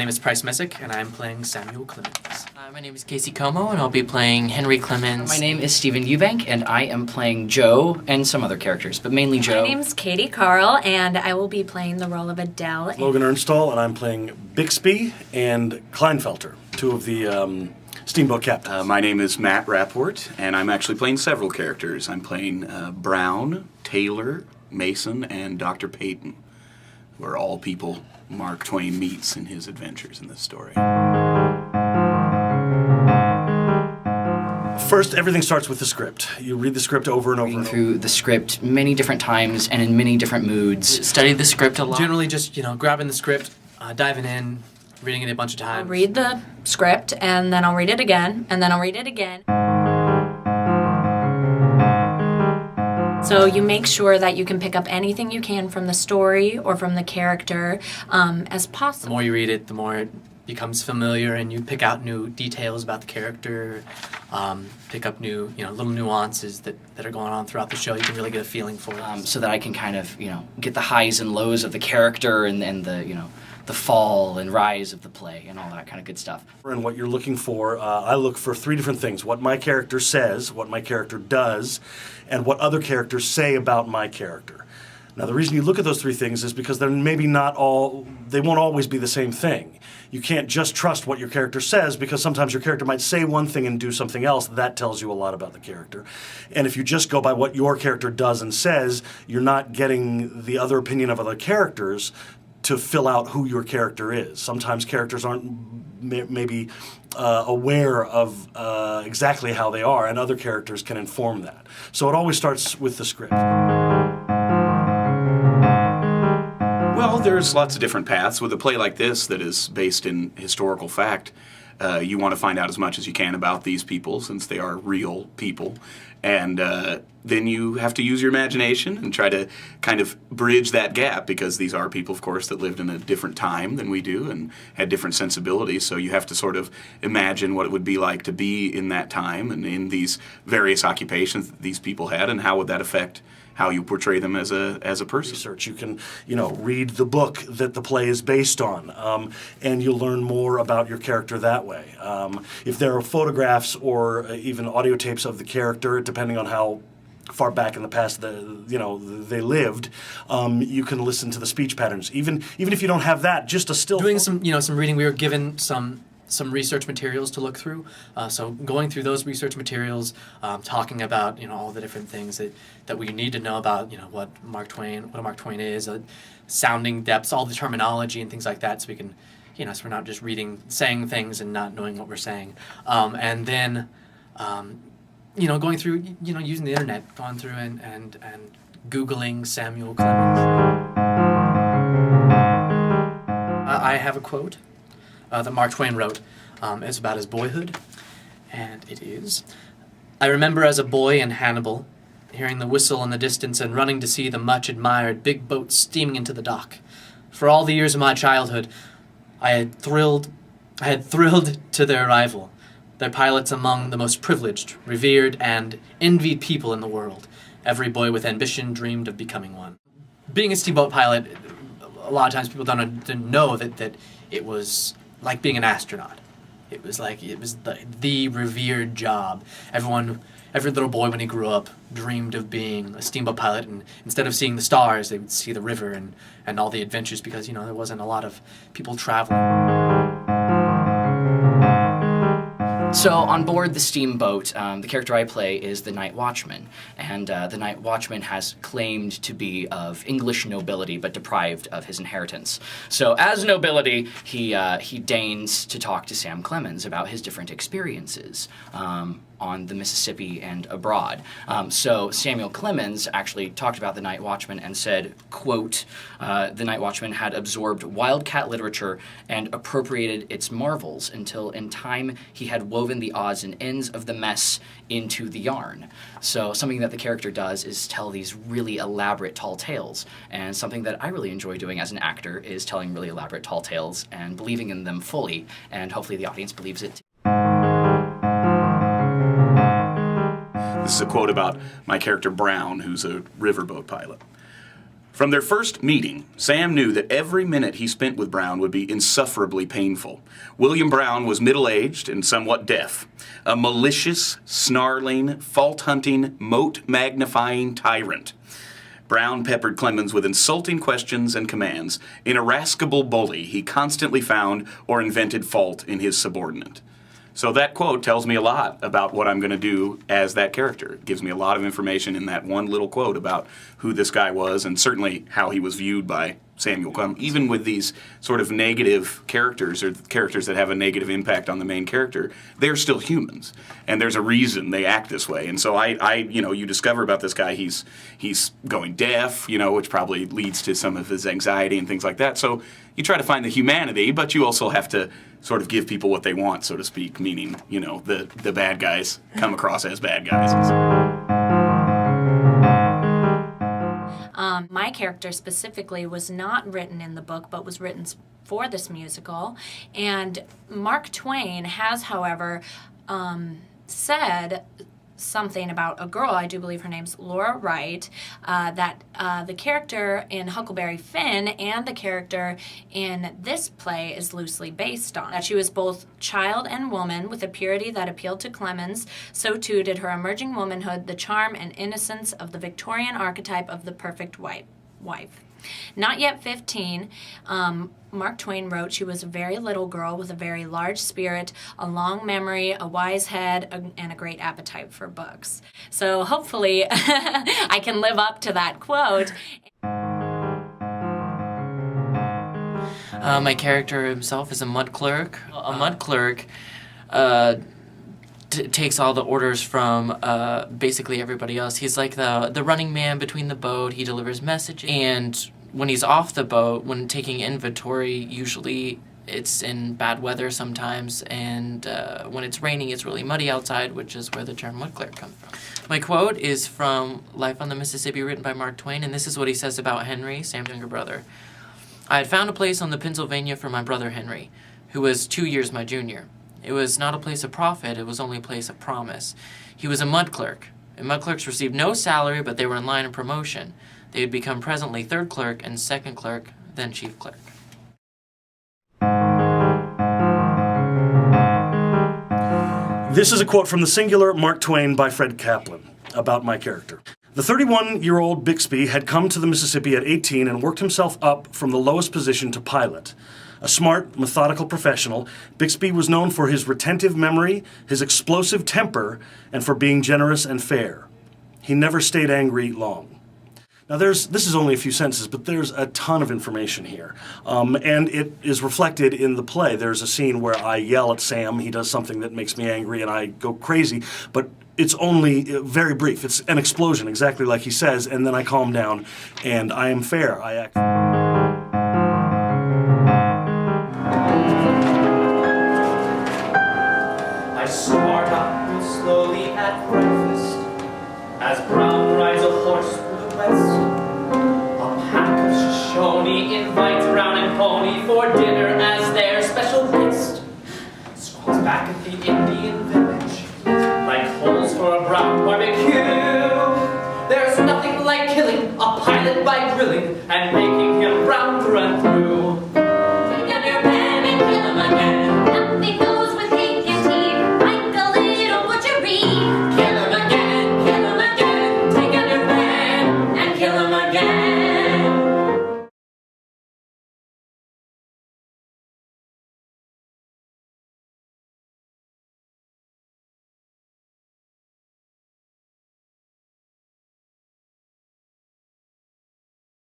name is Price Messick, and I'm playing Samuel Clemens. My name is Casey Como, and I'll be playing Henry Clemens. My name is Stephen Eubank, and I am playing Joe and some other characters, but mainly Joe. My name's Katie Carl, and I will be playing the role of Adele. Logan Ernstall, and I'm playing Bixby and Kleinfelter, two of the steamboat captains. My name is Matt Rapport, and I'm actually playing several characters. I'm playing Brown, Taylor, Mason, and Dr. Peyton, who are all people Mark Twain meets in his adventures in this story. First, everything starts with the script. You read the script over and over. Reading through the script many different times and in many different moods. Studied the script a lot. Generally just, grabbing the script, diving in, reading it a bunch of times. I'll read the script, and then I'll read it again, and then I'll read it again. So you make sure that you can pick up anything you can from the story or from the character as possible. The more you read it, the more it becomes familiar, and you pick out new details about the character, pick up new, little nuances that are going on throughout the show. You can really get a feeling for it. So that I can kind of, get the highs and lows of the character and the, the fall and rise of the play and all that kind of good stuff. And what you're looking for, I look for three different things. What my character says, what my character does, and what other characters say about my character. Now, the reason you look at those three things is because they won't always be the same thing. You can't just trust what your character says, because sometimes your character might say one thing and do something else. That tells you a lot about the character. And if you just go by what your character does and says, you're not getting the other opinion of other characters to fill out who your character is. Sometimes characters aren't maybe aware of exactly how they are, and other characters can inform that. So it always starts with the script. Well, there's lots of different paths. With a play like this that is based in historical fact, you want to find out as much as you can about these people, since they are real people. And then you have to use your imagination and try to kind of bridge that gap, because these are people, of course, that lived in a different time than we do and had different sensibilities. So you have to sort of imagine what it would be like to be in that time and in these various occupations that these people had, and how would that affect how you portray them as a person. Research. You can, read the book that the play is based on, and you'll learn more about your character that way. If there are photographs or even audio tapes of the character, depending on how far back in the past they lived, you can listen to the speech patterns. Even if you don't have that, just a still. Doing some reading, we were given some research materials to look through. So going through those research materials, talking about all the different things that we need to know about what a Mark Twain is, sounding depths, all the terminology and things like that, so we can so we're not just saying things and not knowing what we're saying. And then going through using the internet, going through and Googling Samuel Clemens. I have a quote that Mark Twain wrote. It's about his boyhood, and it is: "I remember as a boy in Hannibal, hearing the whistle in the distance and running to see the much-admired big boats steaming into the dock. For all the years of my childhood, I had thrilled to their arrival, their pilots among the most privileged, revered, and envied people in the world. Every boy with ambition dreamed of becoming one." Being a steamboat pilot, a lot of times people don't know that it was like being an astronaut. It was the revered job. Every little boy when he grew up dreamed of being a steamboat pilot, and instead of seeing the stars, they would see the river and all the adventures, because there wasn't a lot of people traveling. So on board the steamboat, the character I play is the Night Watchman, and the Night Watchman has claimed to be of English nobility, but deprived of his inheritance. So as nobility, he deigns to talk to Sam Clemens about his different experiences on the Mississippi and abroad. So Samuel Clemens actually talked about the Night Watchman and said, quote, "The Night Watchman had absorbed wildcat literature and appropriated its marvels until in time he had woven the odds and ends of the mess into the yarn." So something that the character does is tell these really elaborate tall tales, and something that I really enjoy doing as an actor is telling really elaborate tall tales and believing in them fully, and hopefully the audience believes it too. This is a quote about my character Brown, who's a riverboat pilot. From their first meeting, Sam knew that every minute he spent with Brown would be insufferably painful. William Brown was middle-aged and somewhat deaf, a malicious, snarling, fault-hunting, moat-magnifying tyrant. Brown peppered Clemens with insulting questions and commands. An irascible bully, he constantly found or invented fault in his subordinate. So that quote tells me a lot about what I'm going to do as that character. It gives me a lot of information in that one little quote about who this guy was and certainly how he was viewed by Samuel Clemens. Even with these sort of negative characters or characters that have a negative impact on the main character, they're still humans. And there's a reason they act this way. And so you discover about this guy, he's going deaf, which probably leads to some of his anxiety and things like that. So you try to find the humanity, but you also have to sort of give people what they want, so to speak, meaning, the bad guys come across as bad guys. My character specifically was not written in the book, but was written for this musical. And Mark Twain has, however, said something about a girl, I do believe her name's Laura Wright, that the character in Huckleberry Finn and the character in this play is loosely based on. That she was both child and woman with a purity that appealed to Clemens, so too did her emerging womanhood, the charm and innocence of the Victorian archetype of the perfect wife. Not yet 15, Mark Twain wrote she was a very little girl with a very large spirit, a long memory, a wise head, and a great appetite for books. So hopefully I can live up to that quote. My character himself is a mud clerk. A mud clerk takes all the orders from basically everybody else. He's like the running man between the boat. He delivers messages. And when he's off the boat, when taking inventory, usually it's in bad weather sometimes. And when it's raining, it's really muddy outside, which is where the term mud clerk comes from. My quote is from Life on the Mississippi, written by Mark Twain. And this is what he says about Henry, Sam's younger brother. I had found a place on the Pennsylvania for my brother Henry, who was 2 years my junior. It was not a place of profit, it was only a place of promise. He was a mud clerk, and mud clerks received no salary, but they were in line of promotion. They would become presently third clerk and second clerk, then chief clerk. This is a quote from the singular Mark Twain by Fred Kaplan about my character. The 31-year-old Bixby had come to the Mississippi at 18 and worked himself up from the lowest position to pilot. A smart, methodical professional, Bixby was known for his retentive memory, his explosive temper, and for being generous and fair. He never stayed angry long. Now this is only a few sentences, but there's a ton of information here. And it is reflected in the play. There's a scene where I yell at Sam, he does something that makes me angry, and I go crazy, but it's only very brief. It's an explosion, exactly like he says, and then I calm down, and I am fair. I act. I start up slowly at breakfast as Brown rides a horse through the west. A pack of Shoshone invites Brown and Pony for dinner as their special guest. Squats back at the Indian village like holes for a Brown barbecue. There's nothing like killing a pilot by grilling and making him brown through and through.